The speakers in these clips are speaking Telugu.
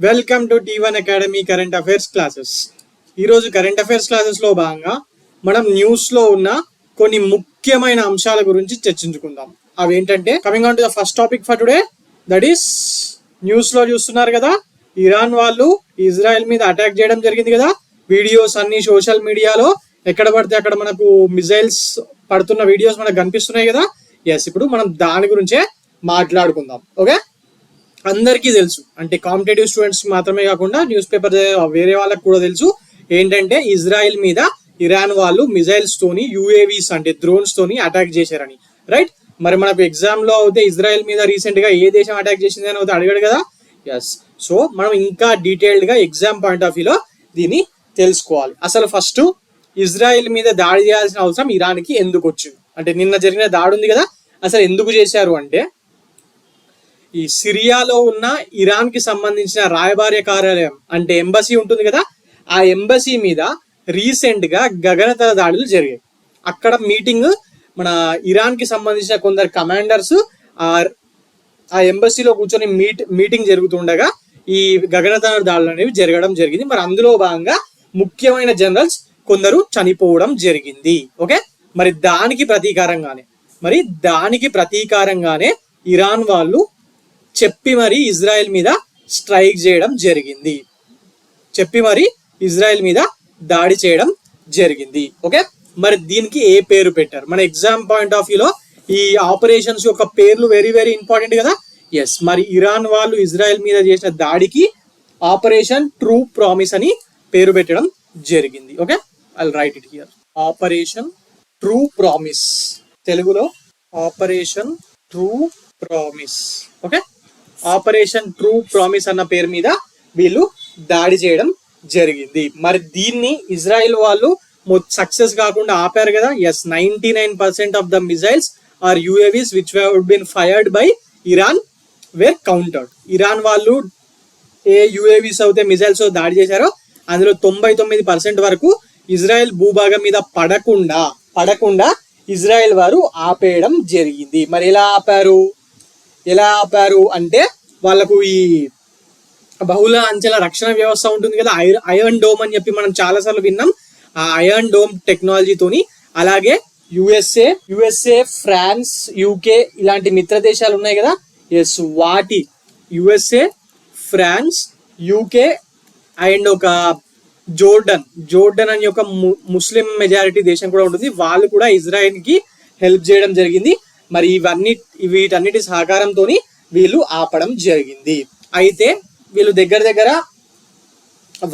Welcome to T1 academy current affairs classes. ఈరోజు కరెంట్ అఫైర్స్ క్లాసెస్లో భాగంగా మనం న్యూస్లో ఉన్న కొన్ని ముఖ్యమైన అంశాల గురించి చర్చించుకుందాం. అవి ఏంటంటే, coming on to the first topic for today, that is న్యూస్లో చూస్తున్నారు కదా, ఇరాన్ వాళ్ళు ఇజ్రాయెల్ మీద అటాక్ చేయడం జరిగింది కదా. వీడియోస్ అన్ని సోషల్ మీడియాలో ఎక్కడ పడితే అక్కడ మనకు మిజైల్స్ పడుతున్న వీడియోస్ మనకు కనిపిస్తున్నాయి కదా. ఎస్, ఇప్పుడు మనం దాని గురించే మాట్లాడుకుందాం. ఓకే, అందరికీ తెలుసు, అంటే కాంపిటేటివ్ స్టూడెంట్స్ మాత్రమే కాకుండా న్యూస్ పేపర్ వేరే వాళ్ళకి కూడా తెలుసు ఏంటంటే, ఇజ్రాయెల్ మీద ఇరాన్ వాళ్ళు మిజైల్స్ తోని, యూఏవీస్ అంటే డ్రోన్స్ తోని అటాక్ చేశారని. రైట్, మరి మనకు ఎగ్జామ్ లో అయితే ఇజ్రాయెల్ మీద రీసెంట్ గా ఏ దేశం అటాక్ చేసింది అని అయితే అడిగాడు కదా. ఎస్, సో మనం ఇంకా డీటెయిల్డ్ గా ఎగ్జామ్ పాయింట్ ఆఫ్ వ్యూలో దీన్ని తెలుసుకోవాలి. అసలు ఫస్ట్ ఇజ్రాయెల్ మీద దాడి చేయాల్సిన అవసరం ఇరాన్ కి ఎందుకు వచ్చింది అంటే, నిన్న జరిగిన దాడి ఉంది కదా, అసలు ఎందుకు చేశారు అంటే, ఈ సిరియాలో ఉన్న ఇరాన్ కి సంబంధించిన రాయబార్య కార్యాలయం అంటే ఎంబసీ ఉంటుంది కదా, ఆ ఎంబసీ మీద రీసెంట్ గా గగనతల దాడులు జరిగాయి. అక్కడ మీటింగ్, మన ఇరాన్ కి సంబంధించిన కొందరు కమాండర్స్ ఆ ఎంబసీలో కూర్చొని మీటింగ్ జరుగుతుండగా ఈ గగనతల దాడులు అనేవి జరగడం జరిగింది. మరి అందులో భాగంగా ముఖ్యమైన జనరల్స్ కొందరు చనిపోవడం జరిగింది. ఓకే, మరి దానికి ప్రతీకారంగానే ఇరాన్ వాళ్ళు చెప్పి మరి ఇజ్రాయెల్ మీద స్ట్రైక్ చేయడం జరిగింది, ఇజ్రాయెల్ మీద దాడి చేయడం జరిగింది. ఓకే, మరి దీనికి ఏ పేరు పెట్టారు? మన ఎగ్జామ్ పాయింట్ ఆఫ్ వ్యూలో ఈ ఆపరేషన్స్ యొక్క పేర్లు వెరీ వెరీ ఇంపార్టెంట్ కదా. ఎస్, మరి ఇరాన్ వాళ్ళు ఇజ్రాయెల్ మీద చేసిన దాడికి ఆపరేషన్ ట్రూ ప్రామిస్ అని పేరు పెట్టడం జరిగింది. Okay, I will write it here. Operation true promise, తెలుగులో operation true promise. Okay, operation true promise అన్న పేరు మీద వీళ్ళు దాడి చేయడం జరిగింది. మరి దీన్ని ఇజ్రాయెల్ వాళ్ళు సక్సెస్ కాకుండా ఆపారు కదా. Yes, 99% of the missiles or UAVs which have been fired by Iran were countered. Iran వాళ్ళు ఏ యూఏవీస్ అయితే మిజైల్స్ దాడి చేశారో అందులో 99% వరకు ఇజ్రాయెల్ భూభాగం మీద పడకుండా ఇజ్రాయెల్ వారు ఆపేయడం జరిగింది. మరి ఎలా ఆపారు అంటే, వాళ్ళకు ఈ బహుళ అంచెల రక్షణ వ్యవస్థ ఉంటుంది కదా, ఐరన్ డోమ్ అని చెప్పి మనం చాలాసార్లు విన్నాం. ఆ ఐరన్ డోమ్ టెక్నాలజీతోని, అలాగే యుఎస్ఏ, ఫ్రాన్స్, యూకే ఇలాంటి మిత్ర దేశాలు ఉన్నాయి కదా. ఎస్, వాటి యుఎస్ఏ, ఫ్రాన్స్, యూకే అండ్ ఒక జోర్డన్ అని ఒక ముస్లిం మెజారిటీ దేశం కూడా ఉంటుంది. వాళ్ళు కూడా ఇజ్రాయెల్ కి హెల్ప్ చేయడం జరిగింది. మరి వీటన్నిటి సహకారంతో వీళ్ళు ఆపడం జరిగింది. అయితే వీళ్ళు దగ్గర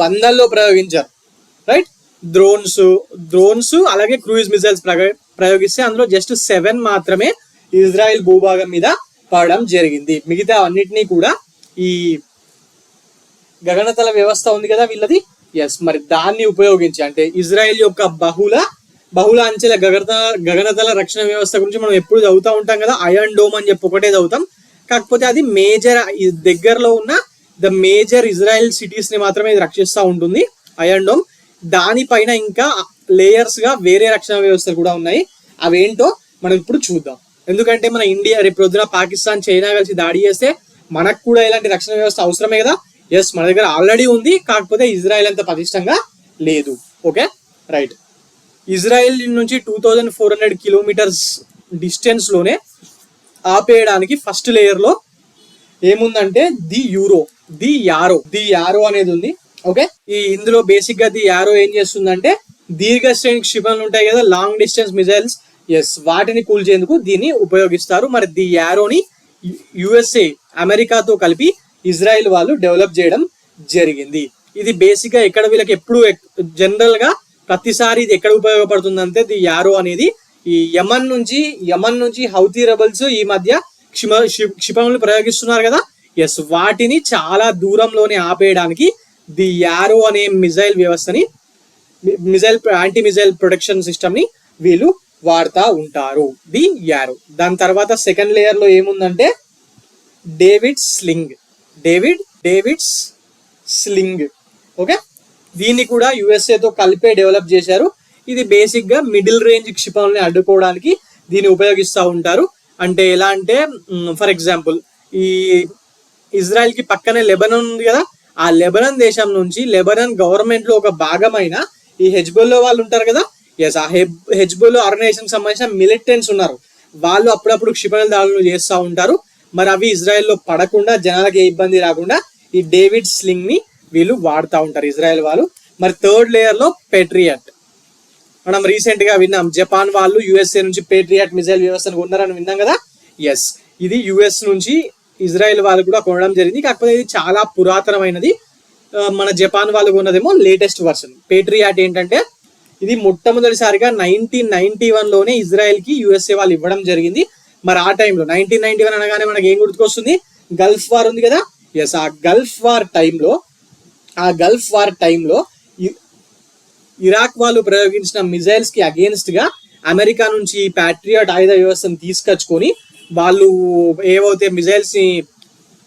వందల్లో ప్రయోగించారు. రైట్, డ్రోన్స్ అలాగే క్రూయిజ్ మిసైల్స్ ప్రయోగిస్తే అందులో జస్ట్ 7 మాత్రమే ఇజ్రాయెల్ భూభాగం మీద పడడం జరిగింది. మిగతా అన్నిటినీ కూడా ఈ గగనతల వ్యవస్థ ఉంది కదా వీళ్ళది. ఎస్, మరి దాన్ని ఉపయోగించి, అంటే ఇజ్రాయెల్ యొక్క బహుళ అంచెల గగనతల రక్షణ వ్యవస్థ గురించి మనం ఎప్పుడు చదువుతూ ఉంటాం కదా. ఐరన్ డోమ్ అని చెప్పి ఒకటే చదువుతాం, కాకపోతే అది దగ్గరలో ఉన్న ద మేజర్ ఇజ్రాయెల్ సిటీస్ ని మాత్రమే రక్షిస్తూ ఉంటుంది ఐరన్ డోమ్. దానిపైన ఇంకా లేయర్స్ గా వేరే రక్షణ వ్యవస్థలు కూడా ఉన్నాయి. అవేంటో మనం ఇప్పుడు చూద్దాం. ఎందుకంటే మన ఇండియా రేపు పొద్దున పాకిస్తాన్, చైనా కలిసి దాడి చేస్తే మనకు కూడా ఇలాంటి రక్షణ వ్యవస్థ అవసరమే కదా. ఎస్, మన దగ్గర ఆల్రెడీ ఉంది, కాకపోతే ఇజ్రాయెల్ అంత పటిష్టంగా లేదు. Okay, right. ఇజ్రాయెల్ నుంచి 2400 కిలోమీటర్స్ డిస్టెన్స్ లోనే ఆపేయడానికి ఫస్ట్ లేయర్ లో ఏముందంటే ది యారో అనేది ఉంది. ఓకే, ఇందులో బేసిక్ గా ది యారో ఏం చేస్తుందంటే, దీర్ఘ శ్రేణి క్షిపణులు ఉంటాయి కదా, లాంగ్ డిస్టెన్స్ మిజైల్స్. ఎస్, వాటిని కూల్చేందుకు దీన్ని ఉపయోగిస్తారు. మరి ది యారోని యుఎస్ఏ, అమెరికాతో కలిపి ఇజ్రాయెల్ వాళ్ళు డెవలప్ చేయడం జరిగింది. ఇది బేసిక్ గా వీళ్ళకి ఎప్పుడు జనరల్ గా ప్రతిసారి ఇది ఎక్కడ ఉపయోగపడుతుందంటే, ది యారో అనేది ఈ యమన్ నుంచి హౌతీ రెబల్స్ ఈ మధ్య క్షిపణులు ప్రయోగిస్తున్నారు కదా. ఎస్, వాటిని చాలా దూరంలోనే ఆపేయడానికి ది యారో అనే యాంటీ మిజైల్ ప్రొటెక్షన్ సిస్టమ్ ని వీళ్ళు వాడుతూ ఉంటారు, ది యారో. దాని తర్వాత సెకండ్ లేయర్ లో ఏముందంటే డేవిడ్ స్లింగ్. ఓకే, దీన్ని కూడా యుఎస్ఏతో కలిపే డెవలప్ చేశారు. ఇది బేసిక్ గా మిడిల్ రేంజ్ క్షిపణుల్ని అడ్డుకోవడానికి దీన్ని ఉపయోగిస్తూ ఉంటారు. అంటే ఎలా అంటే, ఫర్ ఎగ్జాంపుల్ ఈ ఇజ్రాయెల్ కి పక్కనే లెబనాన్ ఉంది కదా, ఆ లెబనాన్ దేశం నుంచి లెబనాన్ గవర్నమెంట్ లో ఒక భాగమైన ఈ హెజ్బుల్లో వాళ్ళు ఉంటారు కదా, ఎస్ ఆ హెజ్బుల్లో ఆర్గనైజేషన్ సంబంధించిన మిలిటెంట్స్ ఉన్నారు. వాళ్ళు అప్పుడప్పుడు క్షిపణి దాడులు చేస్తూ ఉంటారు. మరి అవి ఇజ్రాయెల్లో పడకుండా జనాలకు ఏ ఇబ్బంది రాకుండా ఈ డేవిడ్ స్లింగ్ ని వీళ్ళు వాడుతూ ఉంటారు ఇజ్రాయెల్ వాళ్ళు. మరి థర్డ్ లేయర్ లో పేట్రియట్, మనం రీసెంట్ గా విన్నాం జపాన్ వాళ్ళు యుఎస్ఏ నుంచి పేట్రియట్ మిసైల్ వ్యవస్థను కొన్నారని విన్నాం కదా. ఎస్ ఇది యుఎస్ నుంచి ఇజ్రాయెల్ వాళ్ళు కూడా కొనడం జరిగింది. కాకపోతే ఇది చాలా పురాతనమైనది. మన జపాన్ వాళ్ళు కొన్నదేమో లేటెస్ట్ వర్షన్. పేట్రియాట్ ఏంటంటే ఇది మొట్టమొదటిసారిగా 1991 లోనే ఇజ్రాయెల్ కి యుఎస్ఏ వాళ్ళు ఇవ్వడం జరిగింది. మరి ఆ టైంలో 1991 అనగానే మనకి ఏం గుర్తుకొస్తుంది, గల్ఫ్ వార్ ఉంది కదా. ఎస్ ఆ గల్ఫ్ వార్ టైంలో ఇరాక్ వాళ్ళు ప్రయోగించిన మిజైల్స్ కి అగేన్స్ట్ గా అమెరికా నుంచి ప్యాట్రియాట్ ఆయుధ వ్యవస్థను తీసుకొచ్చుకొని వాళ్ళు ఏవైతే మిజైల్స్ ని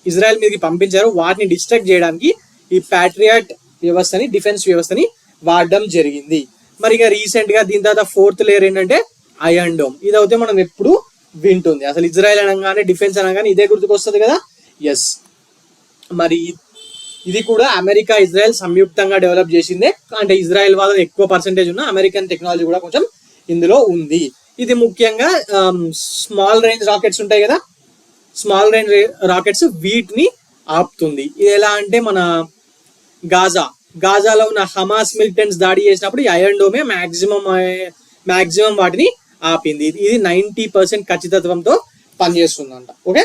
ఇజ్రాయెల్ మీదకి పంపించారో వాటిని డిస్ట్రాక్ట్ చేయడానికి ఈ ప్యాట్రియాట్ వ్యవస్థని, డిఫెన్స్ వ్యవస్థని వాడడం జరిగింది. మరి ఇక రీసెంట్ గా దీని తర్వాత ఫోర్త్ లేయర్ ఏంటంటే ఐరన్ డోమ్. ఇదైతే మనం ఎప్పుడు వింటుంది, అసలు ఇజ్రాయెల్ అనగానే డిఫెన్స్ అనగానే ఇదే గుర్తుకొస్తుంది కదా. ఎస్ మరి ఇది కూడా అమెరికా ఇజ్రాయెల్ సంయుక్తంగా డెవలప్ చేసిందే. అంటే ఇజ్రాయెల్ వాళ్ళ ఎక్కువ పర్సెంటేజ్ ఉన్న అమెరికన్ టెక్నాలజీ కూడా కొంచెం ఇందులో ఉంది. ఇది ముఖ్యంగా స్మాల్ రేంజ్ రాకెట్స్ ఉంటాయి కదా, స్మాల్ రేంజ్ రాకెట్స్ వీటిని ఆపుతుంది. ఇది ఎలా అంటే మన గాజాలో ఉన్న హమాస్ మిలిటెంట్స్ దాడి చేసినప్పుడు ఈ ఐరన్ డోమే మాక్సిమం వాటిని ఆపింది. ఇది 90% ఖచ్చితత్వంతో పనిచేస్తుందంట. ఓకే,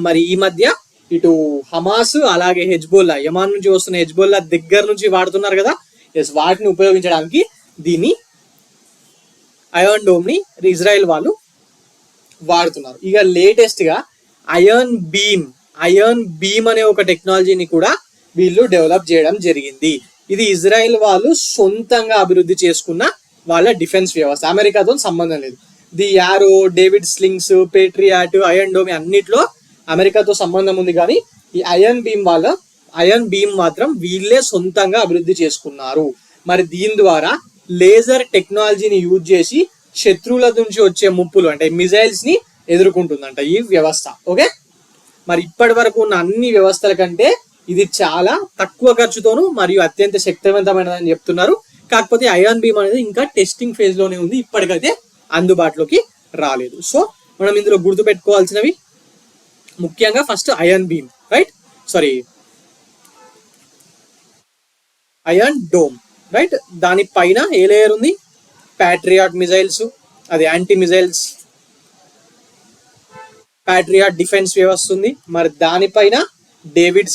మరి ఈ మధ్య ఇటు హమాస్ అలాగే హెజ్బోల్లా, యమాన్ నుంచి వస్తున్న హెజ్బోల్లా దగ్గర నుంచి వాడుతున్నారు కదా. ఎస్ వాటిని ఉపయోగించడానికి దీన్ని ఐరన్ డోమ్ ని ఇజ్రాయెల్ వాళ్ళు వాడుతున్నారు. ఇక లేటెస్ట్ గా ఐరన్ బీమ్ అనే ఒక టెక్నాలజీని కూడా వీళ్ళు డెవలప్ చేయడం జరిగింది. ఇది ఇజ్రాయెల్ వాళ్ళు సొంతంగా అభివృద్ధి చేసుకున్న వాళ్ళ డిఫెన్స్ వ్యవస్థ, అమెరికాతో సంబంధం లేదు. The arrow, David slings, Patriot, iron dome అన్నిట్లో అమెరికాతో సంబంధం ఉంది. కానీ ఈ ఐరన్ బీమ్ మాత్రం వీళ్ళే సొంతంగా అభివృద్ధి చేసుకున్నారు. మరి దీని ద్వారా లేజర్ టెక్నాలజీని యూజ్ చేసి శత్రువుల నుంచి వచ్చే ముప్పులు అంటే మిజైల్స్ ని ఎదుర్కొంటుందంట ఈ వ్యవస్థ. ఓకే, మరి ఇప్పటి వరకు ఉన్న అన్ని వ్యవస్థల కంటే ఇది చాలా తక్కువ ఖర్చుతోను మరియు అత్యంత శక్తివంతమైనదని చెప్తున్నారు. కాకపోతే ఐరన్ బీమ్ అనేది ఇంకా టెస్టింగ్ ఫేజ్ లోనే ఉంది, ఇప్పటికైతే అందుబాటులోకి రాలేదు. సో మనం ఇందులో గుర్తుపెట్టుకోవాల్సినవి ముఖ్యంగా first iron beam, right, iron dome, right. దానిపైన ఏ లేయర్ ఉంది, ప్యాట్రియాట్ మిజైల్స్, అది యాంటీ మిజైల్స్ ప్యాట్రియాట్ డిఫెన్స్ వ్యవస్థ ఉంది. మరి దానిపైన డేవిడ్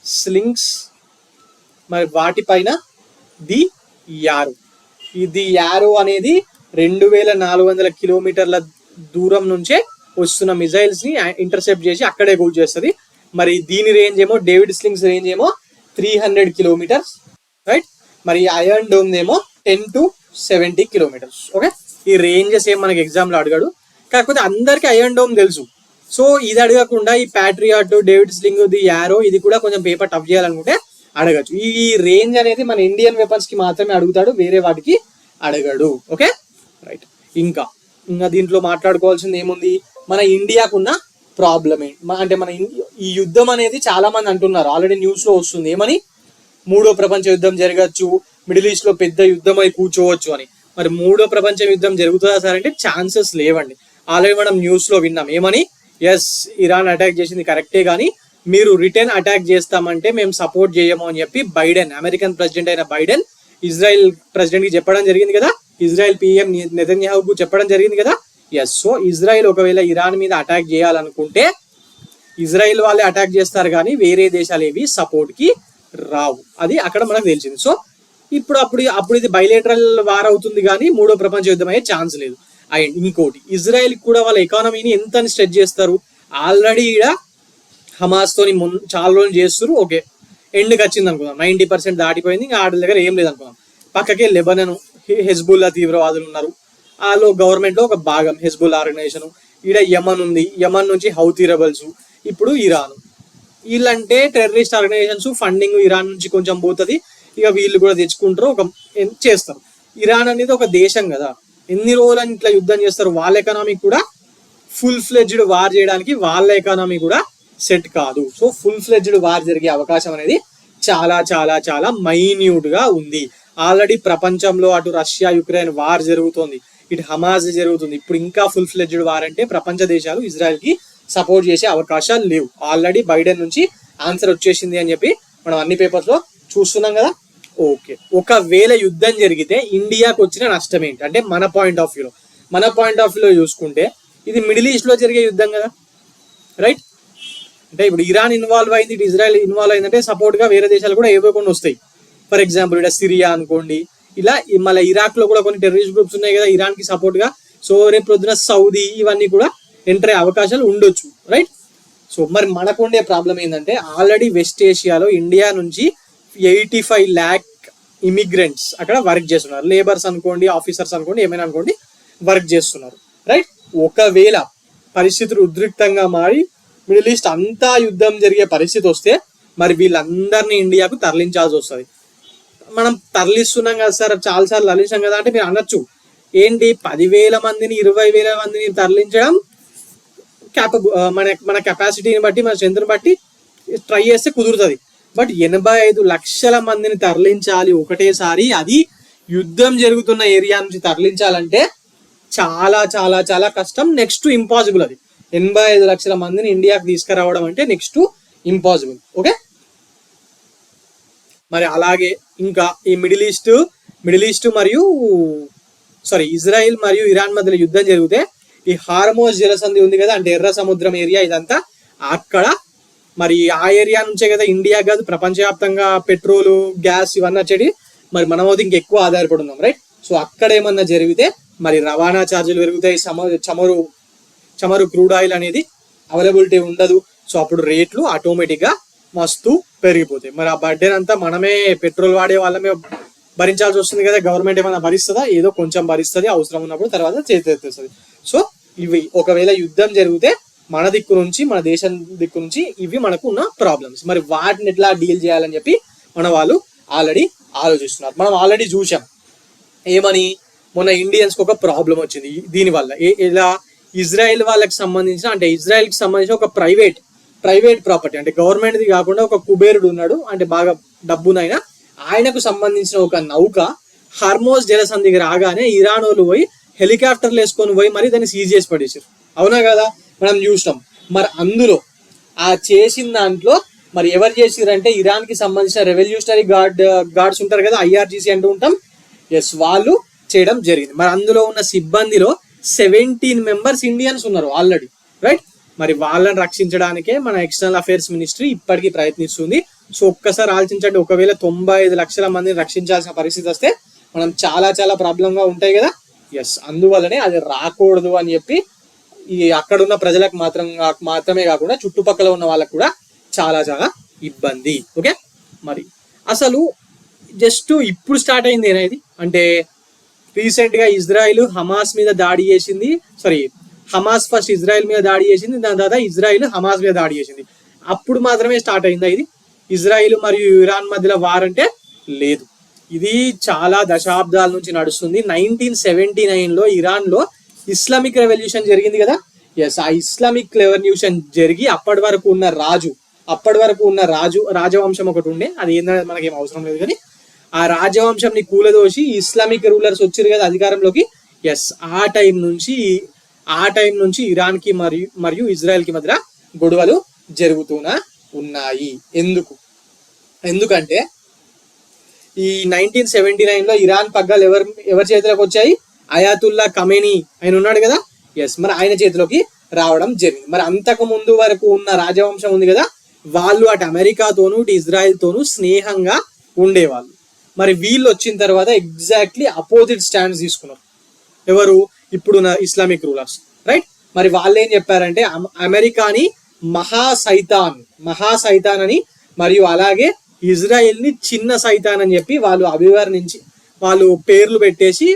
స్లింగ్స్, మరి వాటిపైన ది యారో అనేది 2400 కిలోమీటర్ల దూరం నుంచే వస్తున్న మిజైల్స్ ని ఇంటర్సెప్ట్ చేసి అక్కడే గూల్ చేస్తుంది. మరి దీని రేంజ్ ఏమో, డేవిడ్ స్లింగ్స్ రేంజ్ ఏమో 300 కిలోమీటర్స్, రైట్. మరి ఐరన్ డోమ్ ఏమో 10 to 70 కిలోమీటర్స్. ఓకే, ఈ రేంజెస్ ఏం మనకి ఎగ్జామ్ లో అడగాడు, కాకపోతే అందరికి ఐరన్ డోమ్ తెలుసు. సో ఇది అడగకుండా ఈ Patriot, David sling, the arrow ఇది కూడా కొంచెం పేపర్ టఫ్ చేయాలనుకుంటే అడగచ్చు. ఈ రేంజ్ అనేది మన ఇండియన్ వెపన్స్ కి మాత్రమే అడుగుతాడు, వేరే వాటికి అడగడు. Okay, right. ఇంకా దీంట్లో మాట్లాడుకోవాల్సింది ఏముంది, మన ఇండియాకున్న ప్రాబ్లం ఏంటి అంటే మన ఈ యుద్ధం అనేది చాలా మంది అంటున్నారు, ఆల్రెడీ న్యూస్ లో వస్తుంది ఏమని, 3వ ప్రపంచ యుద్ధం జరగచ్చు, మిడిల్ ఈస్ట్ లో పెద్ద యుద్ధం అయి కూర్చోవచ్చు అని. మరి 3వ ప్రపంచ యుద్ధం జరుగుతుందా సార్ అంటే ఛాన్సెస్ లేవండి. ఆల్రెడీ మనం న్యూస్ లో విన్నాం ఏమని, ఎస్ ఇరాన్ అటాక్ చేసింది కరెక్టే, కానీ మీరు రిటర్న్ అటాక్ చేస్తామంటే మేము సపోర్ట్ చేయము అని చెప్పి అమెరికన్ ప్రెసిడెంట్ అయిన బైడెన్ ఇజ్రాయెల్ ప్రెసిడెంట్ కి చెప్పడం జరిగింది కదా, ఇజ్రాయెల్ పిఎం నెతన్యాహుకు చెప్పడం జరిగింది కదా. ఎస్, సో ఇజ్రాయెల్ ఒకవేళ ఇరాన్ మీద అటాక్ చేయాలనుకుంటే ఇజ్రాయెల్ వాళ్ళే అటాక్ చేస్తారు, కానీ వేరే దేశాలు ఏవి సపోర్ట్ కి రావు. అది అక్కడ మనకు తెలిసింది. సో అప్పుడు ఇది బైలేటరల్ వార్ అవుతుంది, కానీ 3వ ప్రపంచ యుద్ధం అయ్యే ఛాన్స్ లేదు. అండ్ ఇంకోటి, ఇజ్రాయెల్ కూడా వాళ్ళ ఎకానమీని ఎంత స్ట్రెచ్ చేస్తారు, ఆల్రెడీ ఈడ హమాస్ తోని చాలా రోజులు చేస్తారు. ఓకే, ఎండ్కి వచ్చింది అనుకుందాం, 90% దాటిపోయింది, ఇంకా ఆడ దగ్గర ఏం లేదు అనుకుందాం. పక్కకే లెబనన్, హెజ్బుల్లా తీవ్రవాదులు ఉన్నారు, వాళ్ళు గవర్నమెంట్ లో ఒక భాగం హెజ్బుల్లా ఆర్గనైజేషన్. ఈడ యమన్ ఉంది, యమన్ నుంచి హౌతీ రెబల్స్, ఇప్పుడు ఇరాన్. వీళ్ళంటే టెర్రరిస్ట్ ఆర్గనైజేషన్స్, ఫండింగ్ ఇరాన్ నుంచి కొంచెం పోతుంది, ఇక వీళ్ళు కూడా తెచ్చుకుంటారు, చేస్తారు. ఇరాన్ అనేది ఒక దేశం కదా, ఎన్ని రోజులని ఇట్లా యుద్ధం చేస్తారు, వాళ్ళ ఎకానమీ కూడా ఫుల్ ఫ్లెడ్జ్డ్ వార్ చేయడానికి వాళ్ళ ఎకానమీ కూడా సెట్ కాదు. సో ఫుల్ ఫ్లెడ్జ్డ్ వార్ జరిగే అవకాశం అనేది చాలా చాలా చాలా మైన్యూట్ గా ఉంది. ఆల్రెడీ ప్రపంచంలో అటు రష్యా యుక్రెయిన్ వార్ జరుగుతుంది, ఇటు హమాజ్ జరుగుతుంది. ఇప్పుడు ఇంకా ఫుల్ ఫ్లెడ్జ్డ్ వార్ అంటే ప్రపంచ దేశాలు ఇజ్రాయెల్ కి సపోర్ట్ చేసే అవకాశాలు లేవు. ఆల్రెడీ బైడెన్ నుంచి ఆన్సర్ వచ్చేసింది అని చెప్పి మనం అన్ని పేపర్స్ లో చూస్తున్నాం కదా. ఓకే, ఒకవేళ యుద్ధం జరిగితే ఇండియాకు వచ్చిన నష్టం ఏంటి అంటే మన పాయింట్ ఆఫ్ వ్యూలో చూసుకుంటే ఇది మిడిల్ ఈస్ట్ లో జరిగే యుద్ధం కదా, రైట్? అంటే ఇప్పుడు ఇరాన్ ఇన్వాల్వ్ అయింది, ఇటు ఇజ్రాయెల్ ఇన్వాల్వ్ అయిందంటే సపోర్ట్ గా వేరే దేశాలు కూడా ఏవో కొన్ని వస్తాయి. ఫర్ ఎగ్జాంపుల్ ఇక్కడ సిరియా అనుకోండి, ఇలా మళ్ళీ ఇరాక్ లో కూడా కొన్ని టెర్రరిస్ట్ గ్రూప్స్ ఉన్నాయి కదా ఇరాన్ కి సపోర్ట్ గా. సో రేపు పొద్దున సౌదీ ఇవన్నీ కూడా ఎంటర్ అయ్యే అవకాశాలు ఉండొచ్చు, రైట్? సో మరి మనకు ఉండే ప్రాబ్లం ఏంటంటే ఆల్రెడీ వెస్ట్ ఏషియాలో ఇండియా నుంచి 85 lakh ఇమిగ్రెంట్స్ అక్కడ వర్క్ చేస్తున్నారు. లేబర్స్ అనుకోండి, ఆఫీసర్స్ అనుకోండి, ఏమైనా అనుకోండి, వర్క్ చేస్తున్నారు, రైట్? ఒకవేళ పరిస్థితులు ఉద్రిక్తంగా మారి మిడిల్ ఈస్ట్ అంతా యుద్ధం జరిగే పరిస్థితి వస్తే మరి వీళ్ళందరినీ ఇండియాకు తరలించాల్సి వస్తుంది. మనం తరలిస్తున్నాం కదా సార్, చాలాసార్లు తరలించాం కదా అంటే మీరు అనొచ్చు, ఏంటి 10,000 మందిని 20,000 మందిని తరలించడం మన కెపాసిటీని బట్టి మన స్ట్రెంత్ని బట్టి ట్రై చేస్తే కుదురుతుంది. బట్ 85 లక్షల మందిని తరలించాలి ఒకటేసారి, అది యుద్ధం జరుగుతున్న ఏరియా నుంచి తరలించాలంటే చాలా చాలా చాలా కష్టం, నెక్స్ట్ ఇంపాసిబుల్. అది 85 లక్షల మందిని ఇండియాకి తీసుకురావడం అంటే నెక్స్ట్ ఇంపాసిబుల్. ఓకే, మరి అలాగే ఇంకా ఈ మిడిల్ ఈస్ట్ మరియు ఇజ్రాయిల్ మరియు ఇరాన్ మధ్యలో యుద్ధం జరిగితే ఈ హార్మోజ్ జలసంధి ఉంది కదా, అంటే ఎర్ర సముద్రం ఏరియా, ఇదంతా అక్కడ మరి ఆ ఏరియా నుంచే కదా ఇండియా కాదు ప్రపంచవ్యాప్తంగా పెట్రోల్ గ్యాస్ ఇవన్నీ వచ్చేటి. మరి మనం అయితే ఇంకెక్కువ ఆధారపడి ఉన్నాం, రైట్? సో అక్కడ ఏమన్నా జరిగితే మరి రవాణా ఛార్జీలు పెరుగుతాయి, చమురు క్రూడ్ ఆయిల్ అనేది అవైలబిలిటీ ఉండదు. సో అప్పుడు రేట్లు ఆటోమేటిక్గా మస్తు పెరిగిపోతాయి. మరి ఆ బర్డెన్ అంతా మనమే పెట్రోల్ వాడే వాళ్ళమే భరించాల్సి వస్తుంది కదా. గవర్నమెంట్ ఏమైనా భరిస్తుందా? ఏదో కొంచెం భరిస్తుంది, అవసరం ఉన్నప్పుడు తర్వాత చేస్తుంది. సో ఇవి ఒకవేళ యుద్ధం జరిగితే మన దిక్కు నుంచి, మన దేశం దిక్కు నుంచి ఇవి మనకు ఉన్న ప్రాబ్లమ్స్. మరి వాటిని ఎట్లా డీల్ చేయాలని చెప్పి మన వాళ్ళు ఆల్రెడీ ఆలోచిస్తున్నారు. మనం ఆల్రెడీ చూసాం ఏమని, మొన్న ఇండియన్స్ కి ఒక ప్రాబ్లం వచ్చింది దీనివల్ల. ఇలా ఇజ్రాయెల్ వాళ్ళకి సంబంధించిన, అంటే ఇజ్రాయెల్ కి సంబంధించిన ఒక ప్రైవేట్ ప్రాపర్టీ, అంటే గవర్నమెంట్ది కాకుండా ఒక కుబేరుడు ఉన్నాడు, అంటే బాగా డబ్బునైనా, ఆయనకు సంబంధించిన ఒక నౌక హార్మోజ్ జలసంధికి రాగానే ఇరాన్ వాళ్ళు పోయి హెలికాప్టర్లు వేసుకొని పోయి మరి దాన్ని సీజ్ చేసి పడేసారు. అవునా కదా, మనం చూసినాం. మరి అందులో ఆ చేసిన దాంట్లో మరి ఎవరు చేసిరంటే ఇరాన్ కి సంబంధించిన రెవల్యూషనరీ గార్డ్స్ ఉంటారు కదా, IRGC అంటూ ఉంటాం. ఎస్, వాళ్ళు చేయడం జరిగింది. మరి అందులో ఉన్న సిబ్బందిలో 17 మెంబర్స్ ఇండియన్స్ ఉన్నారు ఆల్రెడీ, రైట్? మరి వాళ్ళని రక్షించడానికే మన ఎక్స్టర్నల్ అఫైర్స్ మినిస్ట్రీ ఇప్పటికీ ప్రయత్నిస్తుంది. సో ఒక్కసారి ఆలోచించండి, ఒకవేళ 95 లక్షల మందిని రక్షించాల్సిన పరిస్థితి వస్తే మనం చాలా చాలా ప్రాబ్లంగా ఉంటాయి కదా. ఎస్, అందువల్లనే అది రాకూడదు అని చెప్పి ఈ అక్కడున్న ప్రజలకు మాత్రమే కాకుండా చుట్టుపక్కల ఉన్న వాళ్ళకు కూడా చాలా చాలా ఇబ్బంది. ఓకే, మరి అసలు జస్ట్ ఇప్పుడు స్టార్ట్ అయింది ఏనా అంటే రీసెంట్ గా ఇజ్రాయిల్ హమాస్ మీద దాడి చేసింది. హమాస్ ఫస్ట్ ఇజ్రాయిల్ మీద దాడి చేసింది, దాని తర్వాత ఇజ్రాయిల్ హమాస్ మీద దాడి చేసింది. అప్పుడు మాత్రమే స్టార్ట్ అయిందా ఇది ఇజ్రాయిల్ మరియు ఇరాన్ మధ్యలో వార్ అంటే? లేదు, ఇది చాలా దశాబ్దాల నుంచి నడుస్తుంది. 1979లో ఇరాన్ లో ఇస్లామిక్ రెవల్యూషన్ జరిగింది కదా. ఎస్, ఆ ఇస్లామిక్ రెవల్యూషన్ జరిగి అప్పటి వరకు ఉన్న రాజవంశం ఒకటి ఉండే, అది ఏంటంటే మనకేం అవసరం లేదు కానీ ఆ రాజవంశంని కూలదోసి ఇస్లామిక్ రూలర్స్ వచ్చారు కదా అధికారంలోకి. ఎస్, ఆ టైం నుంచి ఇరాన్ కి మరియు ఇజ్రాయెల్ కి మధ్య గొడవలు జరుగుతూనే ఉన్నాయి. ఎందుకంటే ఈ 1979లో ఇరాన్ పగ్గాలు ఎవరి చేతిలోకి వచ్చాయి? అయాతుల్లా ఖమేనీ ఆయన ఉన్నాడు కదా. ఎస్, మరి ఆయన చేతిలోకి రావడం జరిగింది. మరి అంతకు ముందు వరకు ఉన్న రాజవంశం ఉంది కదా, వాళ్ళు అటు అమెరికాతోనూ ఇటు ఇజ్రాయెల్ తోనూ స్నేహంగా ఉండేవాళ్ళు. మరి వీళ్ళు వచ్చిన తర్వాత ఎగ్జాక్ట్లీ అపోజిట్ స్టాండ్స్ తీసుకున్నారు. ఎవరు? ఇప్పుడున్న ఇస్లామిక్ రూలర్స్, రైట్? మరి వాళ్ళు ఏం చెప్పారంటే అమెరికాని మహా సైతాన్ అని, మరియు అలాగే ఇజ్రాయెల్ ని చిన్న సైతాన్ అని చెప్పి వాళ్ళు పేర్లు పెట్టేసి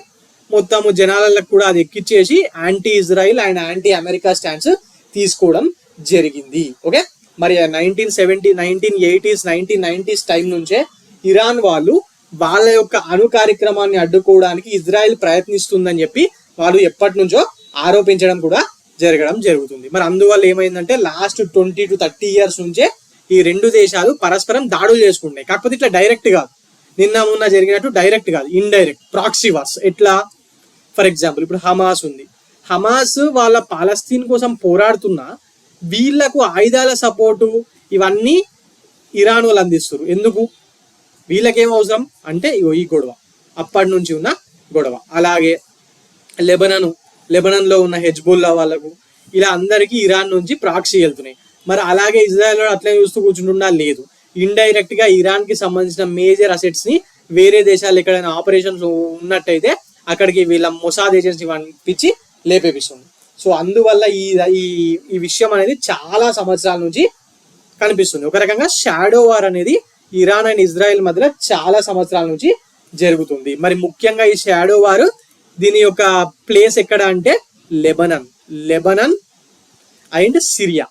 మొత్తము జనాలకు కూడా అది ఎక్కిచ్చేసి anti Israel and anti America stands తీసుకోవడం జరిగింది. ఓకే, మరి 1980s 1990s టైం నుంచే ఇరాన్ వాళ్ళు వాళ్ళ యొక్క అణు కార్యక్రమాన్ని అడ్డుకోవడానికి ఇజ్రాయెల్ ప్రయత్నిస్తుందని చెప్పి వాళ్ళు ఎప్పటి నుంచో ఆరోపించడం కూడా జరగడం జరుగుతుంది. మరి అందువల్ల ఏమైందంటే లాస్ట్ 20 to 30 years నుంచే ఈ రెండు దేశాలు పరస్పరం దాడులు చేసుకుంటాయి. కాకపోతే ఇట్లా డైరెక్ట్ కాదు, నిన్న మొన్న జరిగినట్టు డైరెక్ట్ కాదు, ఇండైరెక్ట్ ప్రాక్సీ వార్స్. ఎట్లా? ఫర్ ఎగ్జాంపుల్ ఇప్పుడు హమాస్ ఉంది. హమాస్ వాళ్ళ పాలస్తీన్ కోసం పోరాడుతున్నా వీళ్లకు ఆయుధాల సపోర్టు ఇవన్నీ ఇరాన్ వాళ్ళు అందిస్తారు. ఎందుకు? వీళ్ళకేం అవసరం అంటే ఇగో ఈ గొడవ, అప్పటి నుంచి ఉన్న గొడవ. అలాగే లెబనన్లో ఉన్న హెజ్బుల్లా వాళ్ళకు, ఇలా అందరికీ ఇరాన్ నుంచి ప్రాక్సీ వెళ్తున్నాయి. మరి అలాగే ఇజ్రాయెల్ అట్లే చూస్తూ కూర్చుంటున్నా లేదు, ఇండైరెక్ట్ గా ఇరాన్ కి సంబంధించిన మేజర్ అసెట్స్ ని వేరే దేశాలు ఎక్కడైనా ఆపరేషన్స్ ఉన్నట్టయితే అక్కడికి వీళ్ళ మొసాద్ ఏజెన్సీ పంపించి లేపేపిస్తుంది. సో అందువల్ల ఈ విషయం అనేది చాలా సంవత్సరాల నుంచి కనిపిస్తుంది. ఒక రకంగా షాడో వార్ అనేది ఇరాన్ అండ్ ఇజ్రాయెల్ మధ్యలో చాలా సంవత్సరాల నుంచి జరుగుతుంది. మరి ముఖ్యంగా ఈ షాడో వార్ దీని యొక్క ప్లేస్ ఎక్కడ అంటే లెబనన్ అండ్ సిరియా,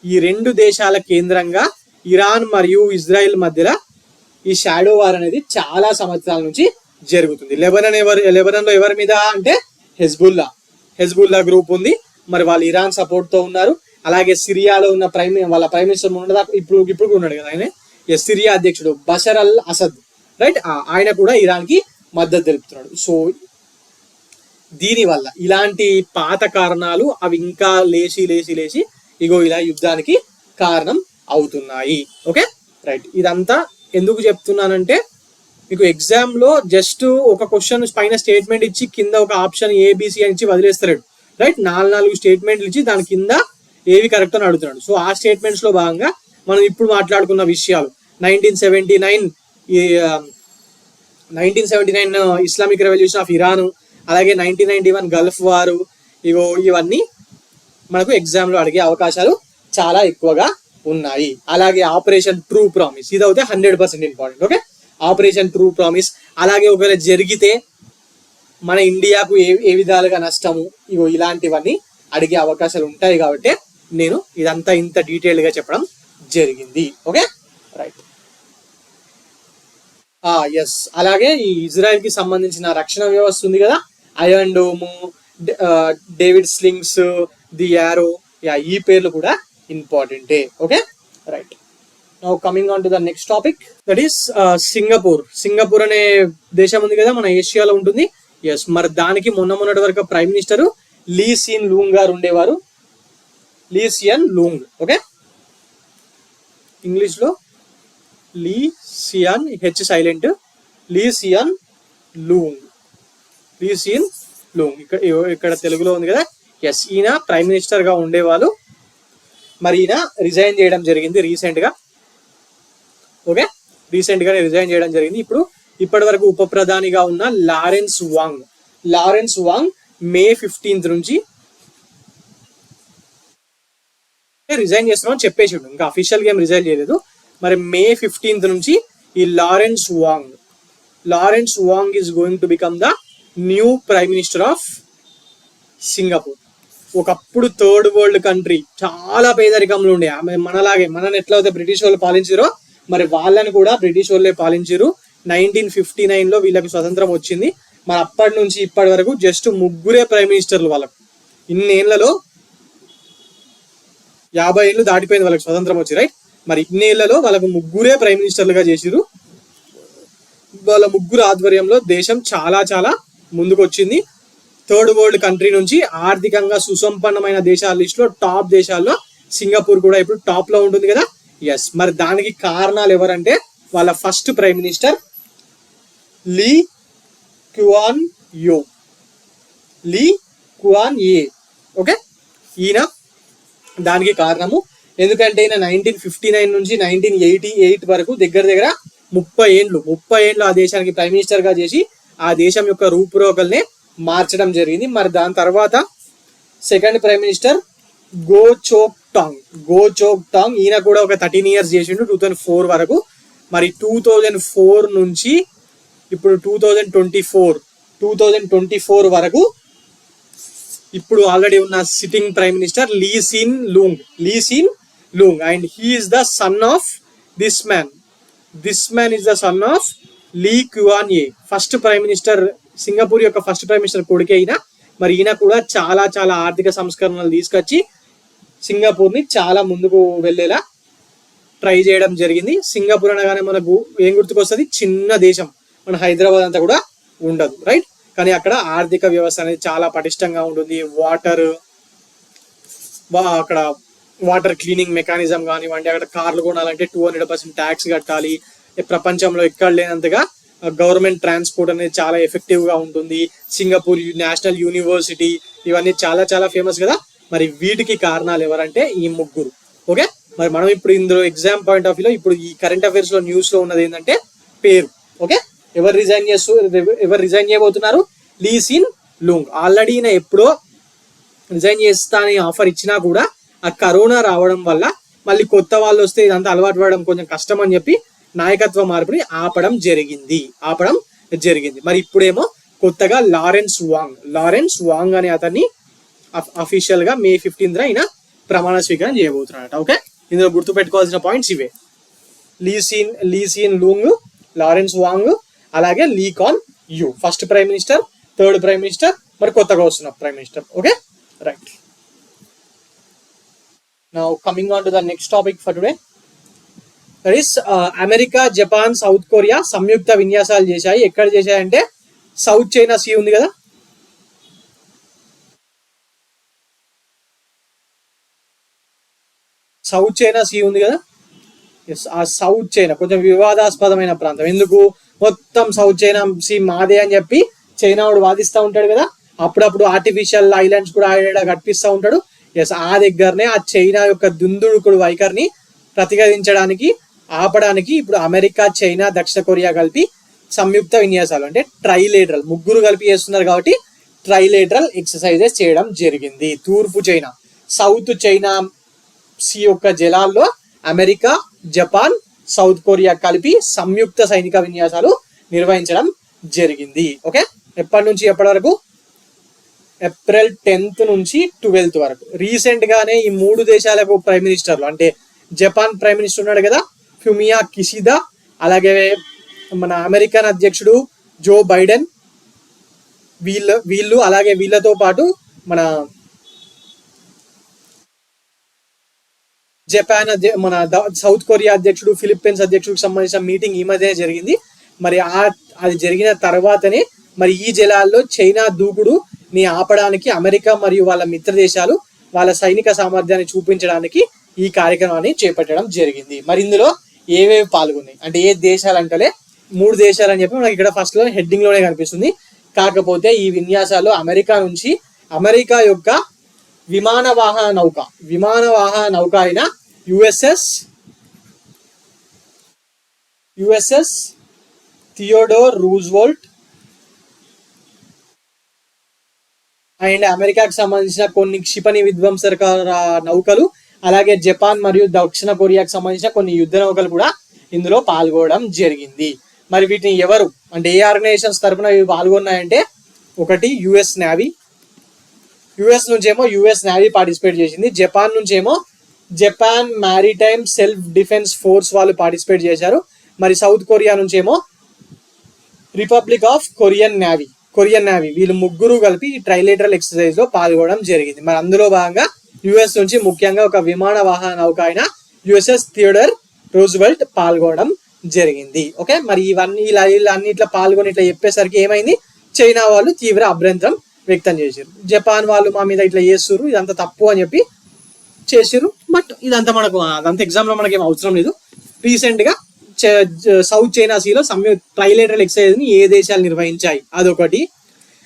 ఈ రెండు దేశాల కేంద్రంగా ఇరాన్ మరియు ఇజ్రాయెల్ మధ్యలో ఈ షాడో వార్ అనేది చాలా సంవత్సరాల నుంచి జరుగుతుంది. లెబనన్లో ఎవరి మీద అంటే హెజ్బుల్లా గ్రూప్ ఉంది. మరి వాళ్ళు ఇరాన్ సపోర్ట్ తో ఉన్నారు. అలాగే సిరియాలో ఉన్న వాళ్ళ ప్రైమ్ మినిస్టర్ ఇప్పుడు ఉన్నాడు కదా ఆయన, సిరియా అధ్యక్షుడు బషర్ అల్ అసద్, రైట్, ఆయన కూడా ఇరాన్ కి మద్దతు తెలుపుతున్నాడు. సో దీనివల్ల ఇలాంటి పాత కారణాలు అవి ఇంకా లేచి ఇగో ఇలా యుద్ధానికి కారణం అవుతున్నాయి. Okay, right. ఇదంతా ఎందుకు చెప్తున్నానంటే మీకు ఎగ్జామ్ లో జస్ట్ ఒక క్వశ్చన్ పైన స్టేట్మెంట్ ఇచ్చి కింద ఒక ఆప్షన్ ఏబిసి అని ఇచ్చి వదిలేస్తాడు, రైట్. 4 స్టేట్మెంట్లు ఇచ్చి దాని కింద ఏవి కరెక్ట్ అని అడుగుతున్నాడు. సో ఆ స్టేట్మెంట్స్ లో భాగంగా మనం ఇప్పుడు మాట్లాడుకున్న విషయాలు 1979 ఇస్లామిక్ రెవల్యూషన్ ఆఫ్ ఇరాన్, అలాగే 1991 గల్ఫ్ వారు, ఇవన్నీ మనకు ఎగ్జామ్ లో అడిగే అవకాశాలు చాలా ఎక్కువగా ఉన్నాయి. అలాగే ఆపరేషన్ ట్రూ ప్రామిస్, ఇది అయితే 100% important. Okay, operation true promise. అలాగే ఒకవేళ జరిగితే మన ఇండియాకు ఏ విధాలుగా నష్టము, ఇలాంటివన్నీ అడిగే అవకాశాలు ఉంటాయి. కాబట్టి నేను ఇదంతా ఇంత డీటెయిల్ గా చెప్పడం జరిగింది. Okay, right. ఎస్, అలాగే ఈ ఇజ్రాయెల్ కి సంబంధించిన రక్షణ వ్యవస్థ ఉంది కదా, iron dome, David slings, the arrow, ఈ పేర్లు కూడా ఇంపార్టెంటే. Okay, right. Now coming on to the next topic, that is Singapore అనే దేశం ఉంది కదా, మన ఏషియాలో ఉంటుంది. ఎస్, మరి దానికి మొన్నటి వరకు ప్రైమ్ మినిస్టర్ లీ సియన్ లూంగ్ గారు ఉండేవారు. లీ సియన్ లూంగ్, ఓకే, ఇంగ్లీష్ లో లీ సియన్, హెచ్ సైలెంట్, లీ సియన్ లూంగ్. ఇక్కడ తెలుగులో ఉంది కదా. ఎస్, ఈయన ప్రైమ్ మినిస్టర్ గా ఉండేవాళ్ళు. మరి ఈయన రిజైన్ చేయడం జరిగింది రీసెంట్ గా. ఓకే, రీసెంట్ గా రిజైన్ చేయడం జరిగింది. ఇప్పటి వరకు ఉప ప్రధానిగా ఉన్న లారెన్స్ వాంగ్ మే 15 నుంచి రిజైన్ చేస్తున్నామని చెప్పేసిండు. ఇంకా అఫీషియల్ గా ఏం రిజైన్ చేయలేదు. మరి మే 15 నుంచి ఈ Lawrence Wong is going to become the new prime minister of Singapore. ఒకప్పుడు థర్డ్ వరల్డ్ కంట్రీ, చాలా పేదరికంలో ఉండే, మనని ఎట్లయితే బ్రిటిష్ వాళ్ళు పాలించారో మరి వాళ్ళని కూడా బ్రిటిష్ వాళ్ళే పాలించారు. 1959 లో వీళ్ళకి స్వతంత్రం వచ్చింది. మరి అప్పటి నుంచి ఇప్పటి వరకు జస్ట్ 3 ప్రైమ్ మినిస్టర్లు వాళ్ళకు. ఇన్నేళ్లలో 50 ఏళ్ళు దాటిపోయింది వాళ్ళకి స్వతంత్రం వచ్చి, రైట్. మరి ఇన్నేళ్లలో వాళ్ళకు 3 ప్రైమ్ మినిస్టర్లుగా చేసిరు. వాళ్ళ 3 ఆధ్వర్యంలో దేశం చాలా చాలా ముందుకు వచ్చింది. థర్డ్ వరల్డ్ కంట్రీ నుంచి ఆర్థికంగా సుసంపన్నమైన దేశాల లిస్ట్ లో టాప్ దేశాల్లో సింగపూర్ కూడా ఇప్పుడు టాప్ లో ఉంటుంది కదా. ఎస్, మరి దానికి కారణాలు ఎవరంటే వాళ్ళ ఫస్ట్ ప్రైమ్ మినిస్టర్ లీ క్వాన్ యే. ఓకే, ఈయన దానికి కారణము. ఎందుకంటే ఈయన 1959 నుంచి 1988 వరకు దగ్గర 30 ఏళ్ళు ఆ దేశానికి ప్రైమ్ మినిస్టర్ గా చేసి ఆ దేశం యొక్క రూపురేఖల్ని మార్చడం జరిగింది. మరి దాని తర్వాత second prime minister Goh Chok Tong, ఈయన కూడా ఒక 13 years చేసిండు 2004 వరకు. మరి 2004 నుంచి ఇప్పుడు 2024 వరకు ఇప్పుడు ఆల్రెడీ ఉన్న sitting prime minister Lee Hsien Loong and he is the son of this man is the son of Lee Kuan Yew. First prime minister, Singapore యొక్క ఫస్ట్ ప్రైమ్ మినిస్టర్ కొడుకే అయిన మరి ఈయన కూడా చాలా చాలా ఆర్థిక సంస్కరణలు తీసుకొచ్చి సింగపూర్ని చాలా ముందుకు వెళ్ళేలా ట్రై చేయడం జరిగింది. సింగపూర్ అనగానే మనకు ఏం గుర్తుకొస్తుంది? చిన్న దేశం, మన హైదరాబాద్ అంతా కూడా ఉండదు, రైట్? కానీ అక్కడ ఆర్థిక వ్యవస్థ అనేది చాలా పటిష్టంగా ఉంటుంది. అక్కడ వాటర్ క్లీనింగ్ మెకానిజం కానివ్వండి, అక్కడ కార్లు కొనాలంటే 200% ట్యాక్స్ కట్టాలి. ప్రపంచంలో ఎక్కడ లేనంతగా గవర్నమెంట్ ట్రాన్స్పోర్ట్ అనేది చాలా ఎఫెక్టివ్ గా ఉంటుంది. సింగపూర్ నేషనల్ యూనివర్సిటీ ఇవన్నీ చాలా చాలా ఫేమస్ కదా. మరి వీటికి కారణాలు ఎవరంటే ఈ ముగ్గురు. ఓకే, మరి మనం ఇప్పుడు ఇందులో ఎగ్జామ్ పాయింట్ ఆఫ్ వ్యూలో ఇప్పుడు ఈ కరెంట్ అఫైర్స్ లో న్యూస్ లో ఉన్నది ఏంటంటే పేరు. ఓకే, ఎవరు రిజైన్ చేయబోతున్నారు? లీ సిన్ లూంగ్. ఆల్రెడీ ఈయన ఎప్పుడో రిజైన్ చేస్తా అని ఆఫర్ ఇచ్చినా కూడా ఆ కరోనా రావడం వల్ల మళ్ళీ కొత్త వాళ్ళు వస్తే ఇదంతా అలవాటు పడడం కొంచెం కష్టం అని చెప్పి నాయకత్వ మార్పుని ఆపడం జరిగింది. మరి ఇప్పుడేమో కొత్తగా లారెన్స్ వాంగ్ అనే అతన్ని అఫీషియల్ గా May 15th ఆయన ప్రమాణ స్వీకారం చేయబోతున్నాడట. ఓకే, ఇందులో గుర్తు పెట్టుకోవాల్సిన పాయింట్స్ ఇవే: Lee Hsien Loong, Lawrence Wong, అలాగే Lee Kuan Yew, first prime minister, third prime minister, మరి కొత్తగా వస్తున్న prime minister. Okay, right. Now coming on to the next topic for today, that is America, Japan, South Korea సంయుక్త విన్యాసాలు చేశాయి. ఎక్కడ చేశాయంటే సౌత్ చైనా సీ ఉంది కదా, ఆ సౌత్ చైనా కొంచెం వివాదాస్పదమైన ప్రాంతం. ఎందుకు? మొత్తం సౌత్ చైనా సీ మాదే అని చెప్పి చైనా వాడు వాదిస్తూ ఉంటాడు కదా. అప్పుడప్పుడు ఆర్టిఫిషియల్ ఐలాండ్స్ కూడా కట్టిస్తూ ఉంటాడు. ఎస్, ఆ దగ్గరనే ఆ చైనా యొక్క దుందుడుకుడు వైఖరిని ప్రతిఘటించడానికి, ఆపడానికి ఇప్పుడు అమెరికా, చైనా, దక్షిణ కొరియా కలిపి సంయుక్త విన్యాసాలు అంటే ట్రైలేటరల్, ముగ్గురు కలిపి చేస్తున్నారు కాబట్టి ట్రైలేటరల్ ఎక్సర్సైజెస్ చేయడం జరిగింది. తూర్పు చైనా, సౌత్ చైనా సీ యొక్క జలాల్లో అమెరికా, జపాన్, సౌత్ కొరియా కలిపి సంయుక్త సైనిక విన్యాసాలు నిర్వహించడం జరిగింది. ఓకే, ఎప్పటి నుంచి ఎప్పటి వరకు? April 10th నుంచి 12th వరకు. రీసెంట్ గానే ఈ మూడు దేశాలకు ప్రైమ్ మినిస్టర్లు అంటే జపాన్ ప్రైమ్ మినిస్టర్ ఉన్నాడు కదా, ఫ్యూమియా కిషిదా, అలాగే మన అమెరికన్ అధ్యక్షుడు జో బైడెన్, వీళ్ళు అలాగే వీళ్ళతో పాటు మన మన సౌత్ కొరియా అధ్యక్షుడు, ఫిలిప్పీన్స్ అధ్యక్షుడికి సంబంధించిన మీటింగ్ ఈ మధ్యనే జరిగింది. మరి అది జరిగిన తర్వాతనే మరి ఈ జలాల్లో చైనా దూకుడుని ఆపడానికి అమెరికా మరియు వాళ్ళ మిత్ర దేశాలు వాళ్ళ సైనిక సామర్థ్యాన్ని చూపించడానికి ఈ కార్యక్రమాన్ని చేపట్టడం జరిగింది. మరి ఇందులో ఏవేవి పాల్గొన్నాయి అంటే ఏ దేశాలు అంటలే 3 దేశాలు అని చెప్పి మనకి ఇక్కడ ఫస్ట్ లో హెడ్డింగ్ లోనే కనిపిస్తుంది. కాకపోతే ఈ విన్యాసాల్లో అమెరికా యొక్క విమానవాహన నౌక అయిన యుఎస్ఎస్ థియోడోర్ రూజ్వెల్ట్ అండ్ అమెరికాకి సంబంధించిన కొన్ని క్షిపణి విధ్వంసక నౌకలు, అలాగే జపాన్ మరియు దక్షిణ కొరియాకి సంబంధించిన కొన్ని యుద్ధ నౌకలు కూడా ఇందులో పాల్గొనడం జరిగింది. మరి వీటిని ఎవరు అంటే ఏ ఆర్గనైజేషన్స్ తరఫున ఇవి పాల్గొన్నాయంటే ఒకటి యుఎస్ నుంచేమో యుఎస్ నేవీ పార్టిసిపేట్ చేసింది. జపాన్ నుంచేమో Japan maritime self defence force వాళ్ళు పార్టిసిపేట్ చేశారు. మరి సౌత్ కొరియా నుంచేమో రిపబ్లిక్ ఆఫ్ కొరియన్ నేవీ వీళ్ళు ముగ్గురు కలిపి ఈ ట్రైలేటరల్ ఎక్సర్సైజ్ లో పాల్గొనడం జరిగింది. మరి అందులో భాగంగా యుఎస్ నుంచి ముఖ్యంగా ఒక విమాన వాహన నౌక అయిన యుఎస్ఎస్ థియోడర్ రూజ్వెల్ట్ పాల్గొనడం జరిగింది. ఓకే, మరి ఇవన్నీ అన్నిట్లో పాల్గొని ఇట్లా చెప్పేసరికి ఏమైంది? చైనా వాళ్ళు తీవ్ర అభ్యంతరం వ్యక్తం చేశారు. జపాన్ వాళ్ళు మా మీద ఇట్లా చేస్తున్నారు, ఇదంతా తప్పు అని చెప్పి చేసారు. బట్ ఇదంతా అదంతా ఎగ్జామ్ లో మనకేం అవసరం లేదు. రీసెంట్ గా సౌత్ చైనా సీలో ట్రైలేటరల్ ఎక్సర్సైజ్ ని ఏ దేశాలు నిర్వహించాయి అదొకటి,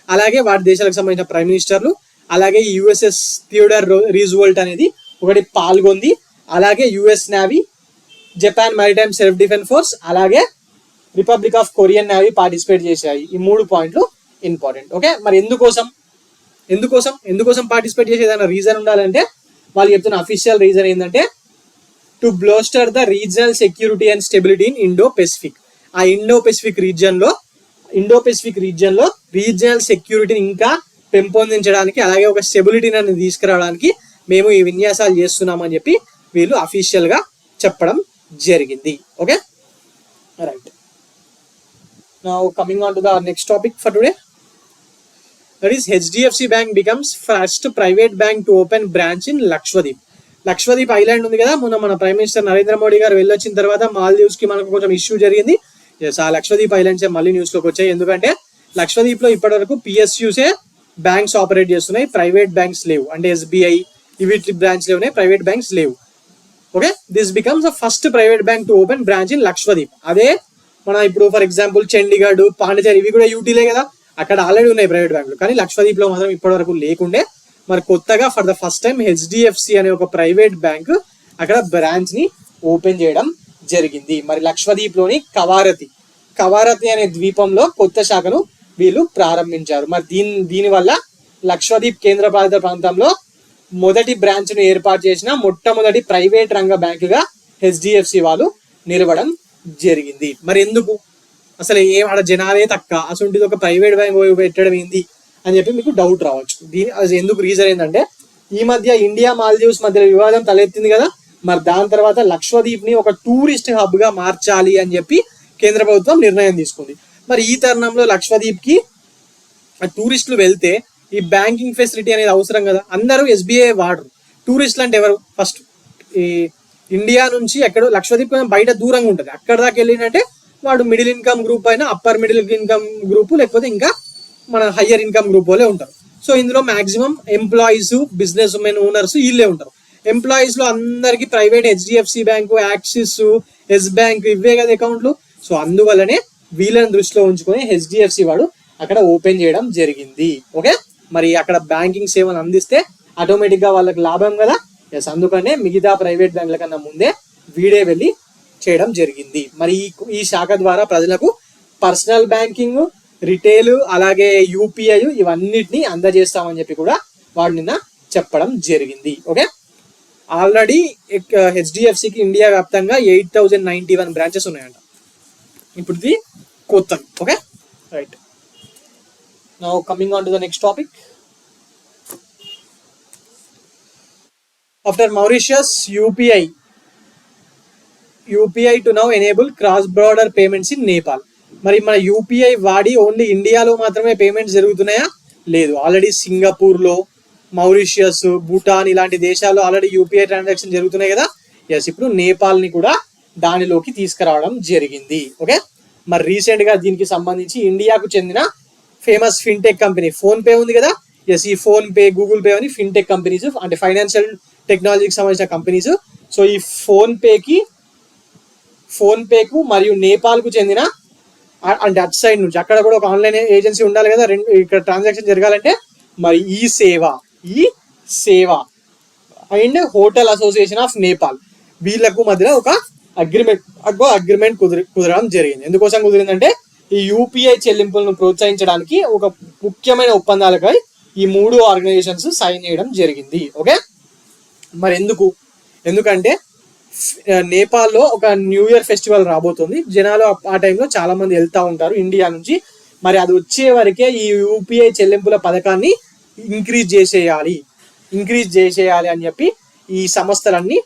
అలాగే వాటి దేశాలకు సంబంధించిన ప్రైమ్ మినిస్టర్లు, అలాగే యుఎస్ఎస్ థియోడర్ రూజ్వెల్ట్ అనేది ఒకటి పాల్గొంది, అలాగే US navy, Japan maritime self defence force, అలాగే republic of Korean navy participate చేశాయి. ఈ 3 పాయింట్లు ఇంపార్టెంట్. ఓకే, మరి ఎందుకోసం పార్టిసిపేట్ చేసే ఏదైనా రీజన్ ఉండాలంటే వాళ్ళు చెప్తున్న అఫీషియల్ రీజన్ ఏంటంటే to bolster the regional security and stability in Indo Pacific. ఆ ఇండో పెసిఫిక్ రీజియన్ లో రీజనల్ సెక్యూరిటీని ఇంకా పెంపొందించడానికి, అలాగే ఒక స్టెబిలిటీని తీసుకురావడానికి మేము ఈ విన్యాసాలు చేస్తున్నామని చెప్పి వీళ్ళు అఫీషియల్ గా చెప్పడం జరిగింది. Okay, right. Now coming on to the next topic for today, that is HDFC bank becomes first private bank to open branch in Lakshadweep. Lakshadweep island ఉంది కదా, మన ప్రైమ్ మినిస్టర్ నరేంద్ర మోడీ గారు వెళ్ళొచ్చిన తర్వాత మాల్దీవ్స్ కి మనకు కొంచెం ఇష్యూ జరిగింది. ఆ లక్షద్వీప్ ఐలాండ్స్ మళ్ళీ న్యూస్ లోకి వచ్చాయి. ఎందుకంటే లక్షద్వీప్ లో ఇప్పటి వరకు పిఎస్యూసే బ్యాంక్స్ ఆపరేట్ చేస్తున్నాయి, ప్రైవేట్ బ్యాంక్స్ లేవు. అంటే ఎస్బీఐ ఇవి బ్రాంచ్ లేవు, ప్రైవేట్ బ్యాంక్స్ లేవు. Okay, this becomes the first private bank to open branch in Lakshadweep. అదే మన ఇప్పుడు ఫర్ ఎగ్జాంపుల్ చండీగఢ్, పాండిచేరి ఇవి కూడా యూటీలే కదా, అక్కడ ఆల్రెడీ ఉన్నాయి ప్రైవేట్ బ్యాంకులు. కానీ లక్షద్వీప్ లో మాత్రం ఇప్పటి వరకు లేకుండే. మరి కొత్తగా for the first time HDFC అనే ఒక ప్రైవేట్ బ్యాంక్ అక్కడ బ్రాంచ్ ని ఓపెన్ చేయడం జరిగింది. మరి లక్షద్వీప్ లోని కవారతి అనే ద్వీపంలో కొత్త శాఖను వీళ్ళు ప్రారంభించారు. మరి దీని వల్ల లక్షద్వీప్ కేంద్రపాలిత ప్రాంతంలో మొదటి బ్రాంచ్ ను ఏర్పాటు చేసిన మొట్టమొదటి ప్రైవేట్ రంగ బ్యాంకుగా హెచ్డిఎఫ్సి వాళ్ళు నిలవడం జరిగింది. మరి ఎందుకు అసలు ఆడ జనాలే తక్కువ, అసలు ఒక ప్రైవేట్ బ్యాంక్ పెట్టడం ఏంది అని చెప్పి మీకు డౌట్ రావచ్చు. అది ఎందుకు రీజన్ ఏంటంటే ఈ మధ్య ఇండియా మాల్దీవ్స్ మధ్య వివాదం తలెత్తింది కదా. మరి దాని తర్వాత లక్షద్వీప్ ని ఒక టూరిస్ట్ హబ్ గా మార్చాలి అని చెప్పి కేంద్ర ప్రభుత్వం నిర్ణయం తీసుకుంది. మరి ఈ తరుణంలో లక్షద్వీప్ కి టూరిస్టులు వెళ్తే ఈ బ్యాంకింగ్ ఫెసిలిటీ అనేది అవసరం కదా. అందరూ ఎస్బీఐ వాడరు. టూరిస్టులు అంటే ఎవరు? ఫస్ట్ ఈ ఇండియా నుంచి ఎక్కడో లక్షద్వీప్ బయట దూరంగా ఉంటుంది, అక్కడ దాకా వెళ్ళినట్టే వాడు మిడిల్ ఇన్కమ్ గ్రూప్ అయినా, అప్పర్ మిడిల్ ఇన్కమ్ గ్రూప్, లేకపోతే ఇంకా మన హయ్యర్ ఇన్కమ్ గ్రూప్ వాళ్ళే ఉంటారు. సో ఇందులో maximum employees, business women, owners వీళ్ళే ఉంటారు. ఎంప్లాయీస్ లో అందరికి private HDFC bank, Axis, Yes bank ఇవే కదా అకౌంట్లు. సో అందువల్లనే వీళ్ళని దృష్టిలో ఉంచుకొని హెచ్డిఎఫ్సి వాడు అక్కడ ఓపెన్ చేయడం జరిగింది. ఓకే, మరి అక్కడ బ్యాంకింగ్ సేవలు అందిస్తే ఆటోమేటిక్ గా వాళ్ళకి లాభం కదా. ఎస్, అందుకనే మిగతా ప్రైవేట్ బ్యాంకుల కన్నా ముందే వీడే వెళ్ళి చేయడం జరిగింది. మరి ఈ శాఖ ద్వారా ప్రజలకు పర్సనల్ బ్యాంకింగ్, రిటైల్, అలాగే యూపీఐ ఇవన్నిటిని అందజేస్తామని చెప్పి కూడా వాడు నిన్న చెప్పడం జరిగింది. ఓకే, ఆల్రెడీ హెచ్డిఎఫ్సికి ఇండియా వ్యాప్తంగా 8091 బ్రాంచెస్ ఉన్నాయంట. ఇప్పుడు ఇది కొత్తది. Okay, right. Now coming on to the next topic. After Mauritius, UPI to now enable cross-border payments in Nepal. మరి మన యూపీఐ వాడి ఓన్లీ ఇండియాలో మాత్రమే పేమెంట్స్ జరుగుతున్నాయా? లేదు, ఆల్రెడీ సింగపూర్లో, మౌరిషియస్, భూటాన్ ఇలాంటి దేశాల్లో ఆల్రెడీ యూపీఐ ట్రాన్సాక్షన్ జరుగుతున్నాయి కదా. ఎస్, ఇప్పుడు నేపాల్ని కూడా దానిలోకి తీసుకురావడం జరిగింది. ఓకే, మరి రీసెంట్ గా దీనికి సంబంధించి ఇండియాకు చెందిన famous fintech company phone pay ఉంది కదా. ఎస్, ఈ ఫోన్ పే, గూగుల్ పే అని ఫిన్టెక్ కంపెనీస్, అంటే ఫైనాన్షియల్ టెక్నాలజీకి సంబంధించిన కంపెనీస్. సో ఈ ఫోన్ పేకు మరియు నేపాల్ కు చెందిన, అంటే అటు సైడ్ నుంచి అక్కడ కూడా ఒక ఆన్లైన్ ఏజెన్సీ ఉండాలి కదా ఇక్కడ ట్రాన్సాక్షన్ జరగాలంటే. మరి ఈ సేవ and hotel association of Nepal వీళ్ళకు మధ్యలో ఒక అగ్రిమెంట్ కుదరడం జరిగింది. ఎందుకోసం కుదిరిందంటే ఈ యూపీఐ చెల్లింపులను ప్రోత్సహించడానికి ఒక ముఖ్యమైన ఒప్పందాలపై ఈ 3 ఆర్గనైజేషన్స్ సైన్ చేయడం జరిగింది. ఓకే, మరి ఎందుకంటే నేపాల్లో ఒక న్యూ ఇయర్ ఫెస్టివల్ రాబోతుంది. జనాలు ఆ టైంలో చాలా మంది వెళ్తూ ఉంటారు ఇండియా నుంచి. మరి అది వచ్చే వరకే ఈ యూపీఐ చెల్లింపుల పథకాన్ని ఇంక్రీజ్ చేసేయాలి అని చెప్పి ఈ సంస్థలన్నీ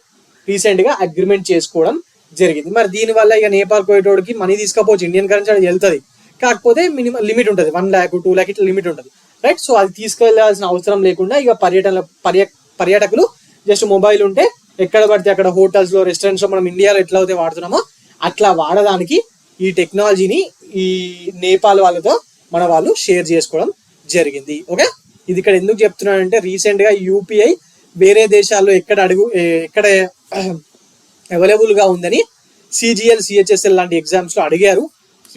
రీసెంట్ గా అగ్రిమెంట్ చేసుకోవడం జరిగింది. మరి దీనివల్ల ఇక నేపాల్ పోయేటోడికి మనీ తీసుకోవచ్చు, ఇండియన్ కరెన్సీ అది వెళ్తుంది. కాకపోతే మినిమం లిమిట్ ఉంటుంది, 1 lakh 2 lakh ఇట్లా లిమిట్ ఉంటుంది, రైట్. సో అది తీసుకెళ్లాల్సిన అవసరం లేకుండా ఇక పర్యాటకులు జస్ట్ మొబైల్ ఉంటే ఎక్కడ పడితే అక్కడ హోటల్స్ లో, రెస్టారెంట్స్ లో మనం ఇండియాలో ఎట్లా అయితే వాడుతున్నామో అట్లా వాడడానికి ఈ టెక్నాలజీని ఈ నేపాల్ వాళ్ళతో మన వాళ్ళు షేర్ చేసుకోవడం జరిగింది. ఓకే, ఇది ఇక్కడ ఎందుకు చెప్తున్నానంటే రీసెంట్ గా యూపీఐ వేరే దేశాల్లో ఎక్కడ అవైలబుల్ గా ఉందని సిజిఎల్, సిహెచ్ఎస్ఎల్ లాంటి ఎగ్జామ్స్ లో అడిగారు.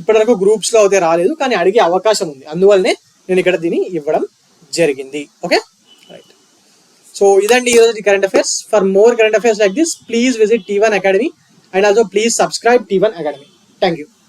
ఇప్పటివరకు గ్రూప్స్ లో అయితే రాలేదు, కానీ అడిగే అవకాశం ఉంది. అందువల్లనే నేను ఇక్కడ దీన్ని ఇవ్వడం జరిగింది. Okay, right. సో ఇదండి ఈరోజు current affairs. For more current affairs like this, please visit T1 Academy and also please subscribe T1 Academy. Thank you.